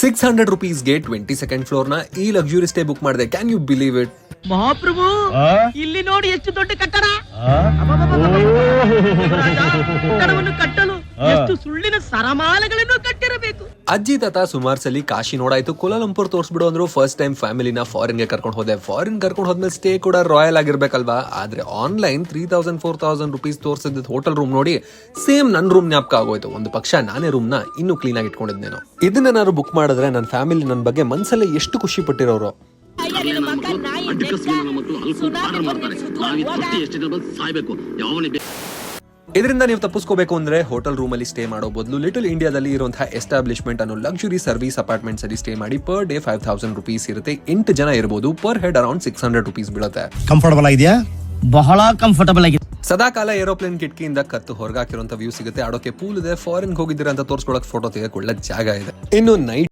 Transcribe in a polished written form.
600 rupeesಗೆ 22nd floor ನ ಈ luxury stay book ಮಾಡಿದೆ. Can you believe it? ಮಹಾಪ್ರಭು, ಇಲ್ಲಿ ನೋಡಿ ಎಷ್ಟು ದೊಡ್ಡ ಕಟ್ಟಡ. ಕಟ್ಟಡವನ್ನು ಕಟ್ಟಲು ಎಷ್ಟು ಸುಳ್ಳಿನ ಸರಮಾಲೆಗಳನ್ನು ಕಟ್ಟಿರಬೇಕು. ಅಜ್ಜಿ ತಾತ ಸುಮಾರು ಸಲ ಕಾಶಿ ನೋಡಾಯ್ತು, ಕೋಲಾಲಂಪುರ್ ತೋರಿಸ್ಬಿಡು ಅಂದ್ರು. ಫಸ್ಟ್ ಟೈಮ್ ಫ್ಯಾಮಿಲಿನ ಫಾರಿನ್ ಗೆ ಕರ್ಕೊಂಡು ಹೋದೆ. ಫಾರಿನ್ ಕರ್ಕೊಂಡು ಹೋದ್ಮೇಲೆ ಸ್ಟೇ ಕೂಡ ರಾಯಲ್ ಆಗಿರ್ಬೇಕಲ್ವಾ. ಆದ್ರೆ ಆನ್ಲೈನ್ 3000-4000 rupees ತೋರಿಸಿದ ಹೋಟೆಲ್ ರೂಮ್ ನೋಡಿ ಸೇಮ್ ನನ್ ರೂಮ್ ಜ್ಞಾಪಕ ಆಗೋಯ್ತು. ಒಂದು ಪಕ್ಷ ನಾನೇ ರೂಮ್ ನ ಇನ್ನೂ ಕ್ಲೀನ್ ಆಗಿ ಇಟ್ಕೊಂಡಿದ್ದೇನೋ. ಇದನ್ನೇನಾದ್ರು ಬುಕ್ ಮಾಡಿದ್ರೆ ನನ್ನ ಫ್ಯಾಮಿಲಿ ನನ್ನ ಬಗ್ಗೆ ಮನ್ಸಲ್ಲೇ ಎಷ್ಟು ಖುಷಿ ಪಟ್ಟಿರೋರು. ಇದರಿಂದ ನೀವು ತಪ್ಪಿಸ್ಕೋಬೇಕು ಅಂದ್ರೆ ಹೋಟೆಲ್ ರೂಮ್ ಅಲ್ಲಿ ಸ್ಟೇ ಮಾಡೋ ಬದಲು ಲಿಟಲ್ ಇಂಡಿಯಾದಲ್ಲಿ ಇರುವಂತಹ ಎಸ್ಟಾಬ್ಲಿಷ್ಮೆಂಟ್ ಅನ್ನೋ ಲಕ್ಸುರಿ ಸರ್ವಿಸ್ ಅಪಾರ್ಟ್ಮೆಂಟ್ಸ್ ಅಲ್ಲಿ ಸ್ಟೇ ಮಾಡಿ ಪರ್ ಡೇ 5000 rupees ಇರುತ್ತೆ. 8 ಜನ ಇರಬಹುದು. ಪರ್ ಹೆಡ್ ಅರೌಂಡ್ 600 rupees ಬೀಳುತ್ತೆ. ಕಂಫರ್ಟಬಲ್ ಆಗಿದೆಯಾ? ಬಹಳ ಕಂಫರ್ಟಬಲ್ ಆಗಿದೆ. ಸದಾ ಕಾಲ ಏರೋಪ್ಲೇನ್ ಕಿಟಕಿಯಿಂದ ಕತ್ತು ಹೊರಗಾಕಿರುವಂತ ವ್ಯೂ ಸಿಗುತ್ತೆ. ಆಡೋಕೆ ಪೂಲ್ ಇದೆ. ಫಾರಿನ್ ಹೋಗಿದ್ದೀರಾ ಅಂತ ತೋರಿಸ್ಕೊಳಕ್ ಫೋಟೋ ತೆಗೆದುಕೊಳ್ಳ ಜಾಗ ಇದೆ. ಇನ್ನು ನೈಟ್